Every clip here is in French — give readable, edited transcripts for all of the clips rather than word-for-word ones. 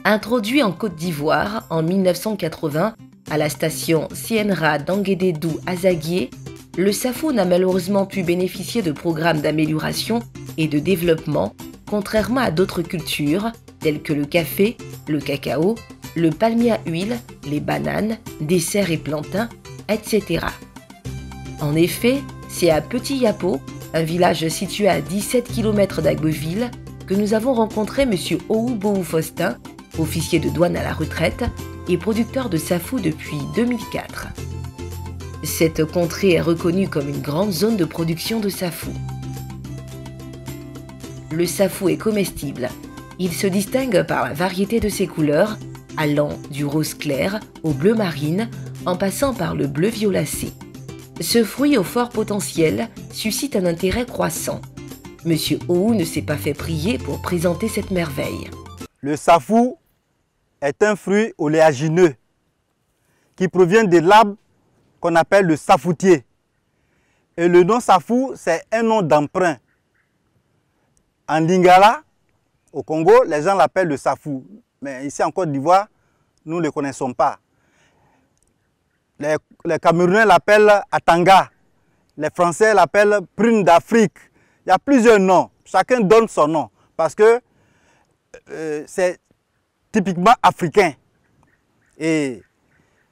Introduit en Côte d'Ivoire en 1980 à la station Sienra d'Anguédédou à Zaguié, le SAFU n'a malheureusement pu bénéficier de programmes d'amélioration et de développement, contrairement à d'autres cultures telles que le café, le cacao, le palmier à huile, les bananes, desserts et plantains, etc. En effet, c'est à Petit Yapo, un village situé à 17 km d'Agbeville, que nous avons rencontré M. Oou Faustin, officier de douane à la retraite et producteur de SAFU depuis 2004. Cette contrée est reconnue comme une grande zone de production de SAFU. Le SAFU est comestible. Il se distingue par la variété de ses couleurs, allant du rose clair au bleu marine, en passant par le bleu violacé. Ce fruit au fort potentiel suscite un intérêt croissant. Monsieur Oou ne s'est pas fait prier pour présenter cette merveille. Le SAFU est un fruit oléagineux qui provient de l'arbre qu'on appelle le safoutier. Et le nom SAFU, c'est un nom d'emprunt. En Lingala, au Congo, les gens l'appellent le SAFU. Mais ici en Côte d'Ivoire, nous ne le connaissons pas. Les Camerounais l'appellent Atanga. Les Français l'appellent prune d'Afrique. Il y a plusieurs noms. Chacun donne son nom parce que c'est typiquement africain. Et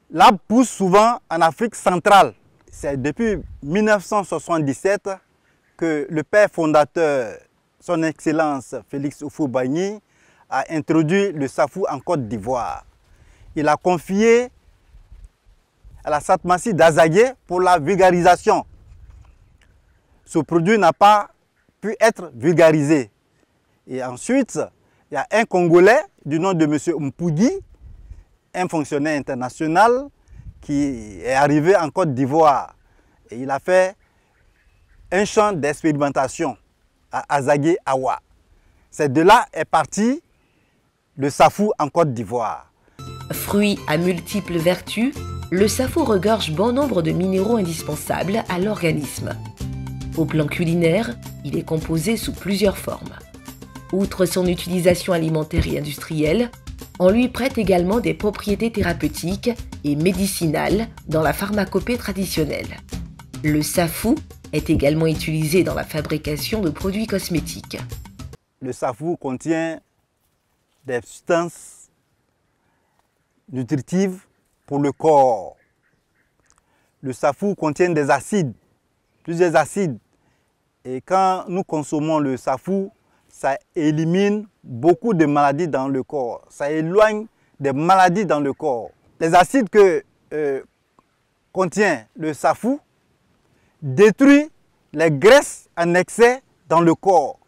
l'arbre pousse souvent en Afrique centrale. C'est depuis 1977 que le père fondateur, son Excellence Félix Houphouët-Boigny, a introduit le SAFU en Côte d'Ivoire. Il a confié à la Satmassi d'Azaguié pour la vulgarisation. Ce produit n'a pas pu être vulgarisé. Et ensuite, il y a un Congolais du nom de M. Mpugui, un fonctionnaire international qui est arrivé en Côte d'Ivoire. Et il a fait un champ d'expérimentation à Azaguié Awa. C'est de là est parti le SAFU en Côte d'Ivoire. Fruit à multiples vertus, le SAFU regorge bon nombre de minéraux indispensables à l'organisme. Au plan culinaire, il est composé sous plusieurs formes. Outre son utilisation alimentaire et industrielle, on lui prête également des propriétés thérapeutiques et médicinales dans la pharmacopée traditionnelle. Le SAFU est également utilisé dans la fabrication de produits cosmétiques. Le SAFU contient des substances nutritives pour le corps. Le SAFU contient des acides, plusieurs acides. Et quand nous consommons le SAFU, ça élimine beaucoup de maladies dans le corps. Ça éloigne des maladies dans le corps. Les acides que contient le SAFU détruisent les graisses en excès dans le corps.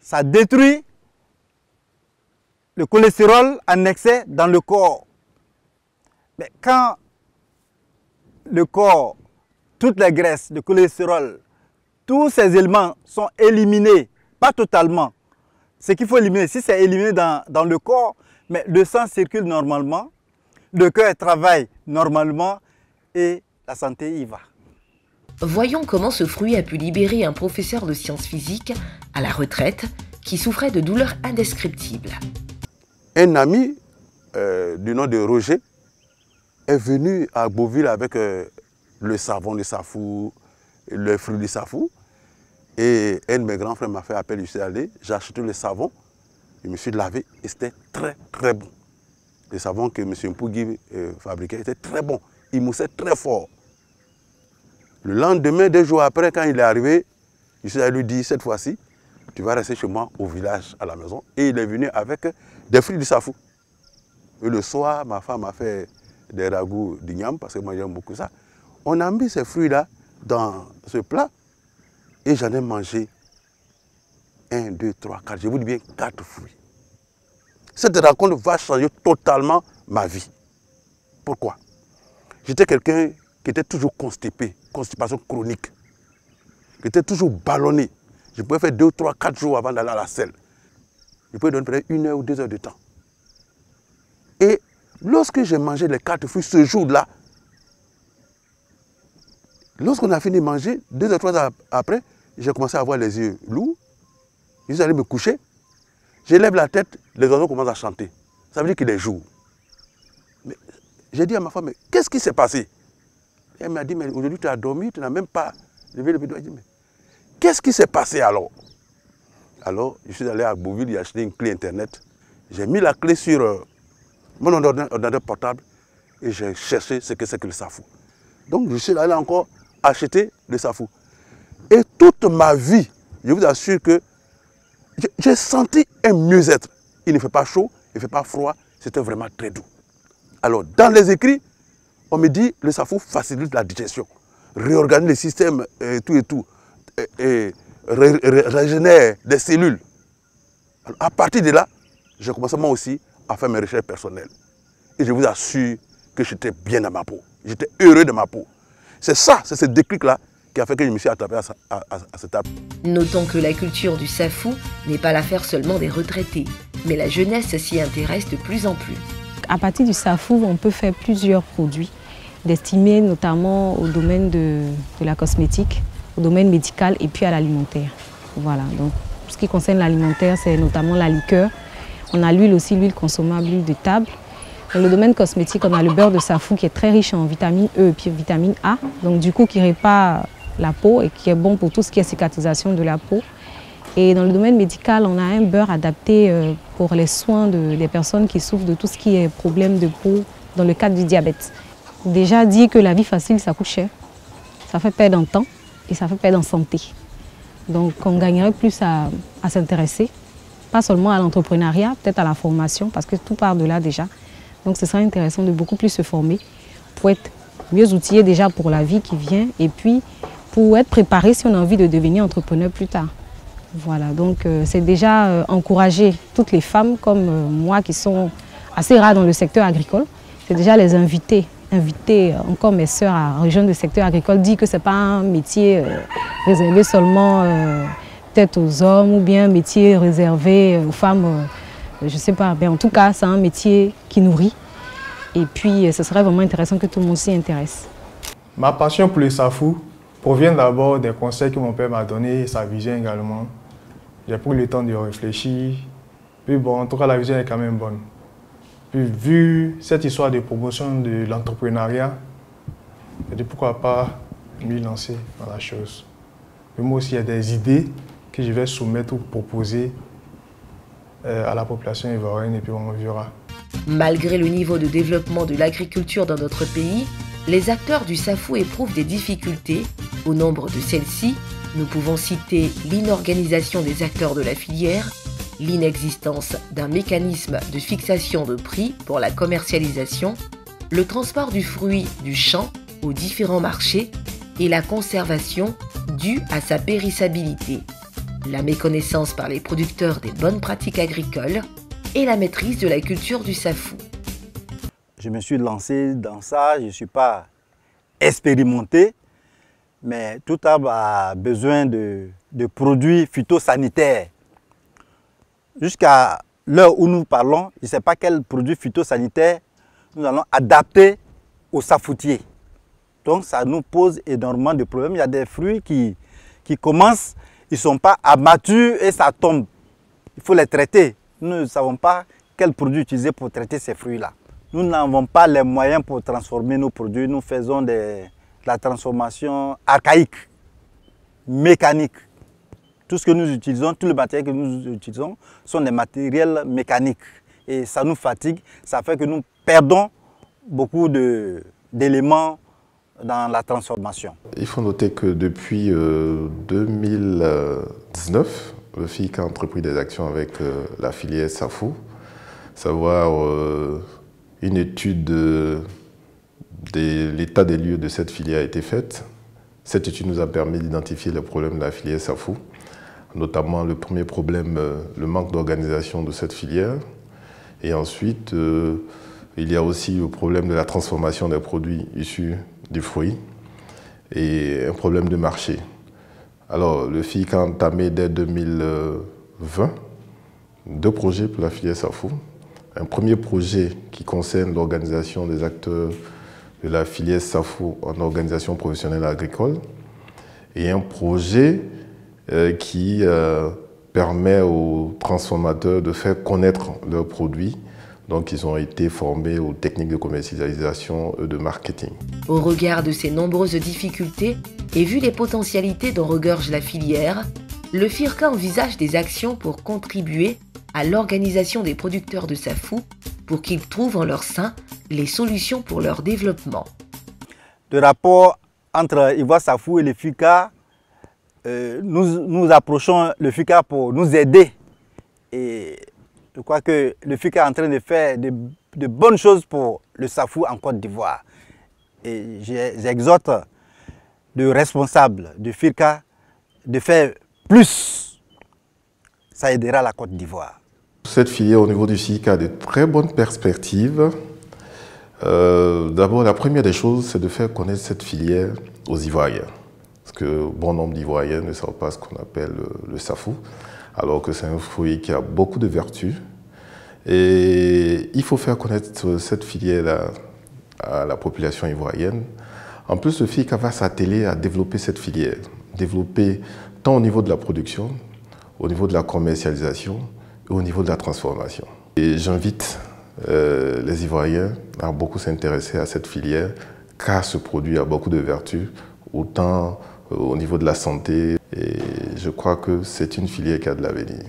Ça détruit le cholestérol en excès dans le corps. Mais quand le corps, toutes les graisses, le cholestérol, tous ces éléments sont éliminés, pas totalement. Ce qu'il faut éliminer, si c'est éliminé dans le corps, mais le sang circule normalement, le cœur travaille normalement et la santé y va. Voyons comment ce fruit a pu libérer un professeur de sciences physiques à la retraite qui souffrait de douleurs indescriptibles. Un ami du nom de Roger est venu à Beauville avec le savon de SAFU, le fruit du SAFU. Et un de mes grands frères m'a fait appel, je suis allé, j'ai acheté le savon, je me suis lavé et c'était très très bon. Le savon que M. Mpugui fabriquait était très bon, il moussait très fort. Le lendemain, 2 jours après, quand il est arrivé, je suis allé lui dire, cette fois-ci, tu vas rester chez moi au village, à la maison. Et il est venu avec des fruits du SAFU. Et le soir, ma femme a fait des ragoûts d'igname, parce que moi j'aime beaucoup ça. On a mis ces fruits-là dans ce plat et j'en ai mangé 1, 2, 3, 4, je vous dis bien 4 fruits. Cette rencontre va changer totalement ma vie. Pourquoi? J'étais quelqu'un qui était toujours constipé, constipation chronique, qui était toujours ballonné. Je pouvais faire 2, 3, 4 jours avant d'aller à la selle. Je pouvais donner peut-être 1 heure ou 2 heures de temps. Et lorsque j'ai mangé les 4 fruits ce jour-là, lorsqu'on a fini de manger, 2 ou 3 heures après, j'ai commencé à avoir les yeux lourds. Je suis allé me coucher. Je lève la tête, les oiseaux commencent à chanter. Ça veut dire qu'il est jour. Mais j'ai dit à ma femme, mais qu'est-ce qui s'est passé? Elle m'a dit, mais aujourd'hui tu as dormi, tu n'as même pas levé le doigt. Je dis, mais qu'est-ce qui s'est passé alors? Alors, je suis allé à Beauville, j'ai acheté une clé internet. J'ai mis la clé sur mon ordinateur portable et j'ai cherché ce que c'est que le safou. Donc, je suis allé encore acheter le safou. Et toute ma vie, je vous assure que j'ai senti un mieux-être. Il ne fait pas chaud, il ne fait pas froid, c'était vraiment très doux. Alors, dans les écrits, on me dit que le safou facilite la digestion, réorganise le système et tout, et régénère des cellules. Alors, à partir de là, j'ai commencé moi aussi à faire mes recherches personnelles. Et je vous assure que j'étais bien dans ma peau. J'étais heureux de ma peau. C'est ça, c'est ce déclic-là qui a fait que je me suis attrapé à cette arbre. Notons que la culture du safou n'est pas l'affaire seulement des retraités, mais la jeunesse s'y intéresse de plus en plus. À partir du safou, on peut faire plusieurs produits destinés notamment au domaine de la cosmétique, au domaine médical et puis à l'alimentaire. Voilà, donc ce qui concerne l'alimentaire, c'est notamment la liqueur. On a l'huile aussi, l'huile consommable, l'huile de table. Dans le domaine cosmétique, on a le beurre de safou qui est très riche en vitamine E et puis vitamine A, donc du coup qui répare la peau et qui est bon pour tout ce qui est cicatrisation de la peau. Et dans le domaine médical, on a un beurre adapté pour les soins des personnes qui souffrent de tout ce qui est problème de peau dans le cadre du diabète. Déjà dit que la vie facile, ça coûte cher. Ça fait perdre en temps et ça fait perdre en santé. Donc on gagnerait plus à s'intéresser, pas seulement à l'entrepreneuriat, peut-être à la formation, parce que tout part de là déjà. Donc ce serait intéressant de beaucoup plus se former pour être mieux outillé déjà pour la vie qui vient et puis pour être préparé si on a envie de devenir entrepreneur plus tard. Voilà, donc c'est déjà encourager toutes les femmes comme moi qui sont assez rares dans le secteur agricole. C'est déjà les inviter encore mes sœurs à rejoindre le secteur agricole, dire que ce n'est pas un métier réservé seulement peut-être aux hommes ou bien un métier réservé aux femmes, je ne sais pas. Mais en tout cas, c'est un métier qui nourrit. Et puis, ce serait vraiment intéressant que tout le monde s'y intéresse. Ma passion pour le safou provient d'abord des conseils que mon père m'a donnés et sa vision également. J'ai pris le temps de réfléchir. Puis bon, en tout cas, la vision est quand même bonne. Puis vu cette histoire de promotion de l'entrepreneuriat, j'ai dit pourquoi pas m'y lancer dans la chose. Mais moi aussi, il y a des idées que je vais soumettre ou proposer à la population ivoirienne et puis on verra. Malgré le niveau de développement de l'agriculture dans notre pays, les acteurs du safou éprouvent des difficultés. Au nombre de celles-ci, nous pouvons citer l'inorganisation des acteurs de la filière, l'inexistence d'un mécanisme de fixation de prix pour la commercialisation, le transport du fruit du champ aux différents marchés et la conservation due à sa périssabilité, la méconnaissance par les producteurs des bonnes pratiques agricoles et la maîtrise de la culture du safou. Je me suis lancé dans ça, je ne suis pas expérimenté, mais tout arbre a besoin de produits phytosanitaires. Jusqu'à l'heure où nous parlons, je ne sais pas quel produit phytosanitaire nous allons adapter au safoutier. Donc ça nous pose énormément de problèmes. Il y a des fruits qui commencent, ils ne sont pas matures et ça tombe. Il faut les traiter. Nous ne savons pas quel produit utiliser pour traiter ces fruits-là. Nous n'avons pas les moyens pour transformer nos produits. Nous faisons de la transformation archaïque, mécanique. Tout ce que nous utilisons, tout le matériel que nous utilisons sont des matériels mécaniques. Et ça nous fatigue, ça fait que nous perdons beaucoup d'éléments dans la transformation. Il faut noter que depuis 2019, le FIC a entrepris des actions avec la filière Safou, savoir une étude de l'état des lieux de cette filière a été faite. Cette étude nous a permis d'identifier les problèmes de la filière Safou, notamment le premier problème, le manque d'organisation de cette filière. Et ensuite, il y a aussi le problème de la transformation des produits issus du fruit et un problème de marché. Alors, le FIC a entamé dès 2020 2 projets pour la filière Safou. Un premier projet qui concerne l'organisation des acteurs de la filière Safou en organisation professionnelle agricole et un projet qui permet aux transformateurs de faire connaître leurs produits. Donc, ils ont été formés aux techniques de commercialisation et de marketing. Au regard de ces nombreuses difficultés et vu les potentialités dont regorge la filière, le FIRCA envisage des actions pour contribuer à l'organisation des producteurs de safou pour qu'ils trouvent en leur sein les solutions pour leur développement. Le rapport entre Ivoire Safou et le FIRCA, nous approchons le FIRCA pour nous aider. Et je crois que le FIRCA est en train de faire de bonnes choses pour le safou en Côte d'Ivoire. Et j'exhorte le responsable du FIRCA de faire plus. Ça aidera la Côte d'Ivoire. Cette filière au niveau du FIRCA a de très bonnes perspectives. D'abord, la première des choses, c'est de faire connaître cette filière aux Ivoiriens. Parce que bon nombre d'Ivoiriens ne savent pas ce qu'on appelle le safou, alors que c'est un fruit qui a beaucoup de vertus. Et il faut faire connaître cette filière à la population ivoirienne. En plus, le FIRCA va s'atteler à développer cette filière, développer tant au niveau de la production, au niveau de la commercialisation et au niveau de la transformation. Et j'invite les Ivoiriens à beaucoup s'intéresser à cette filière, car ce produit a beaucoup de vertus, autant au niveau de la santé. Et je crois que c'est une filière qui a de l'avenir.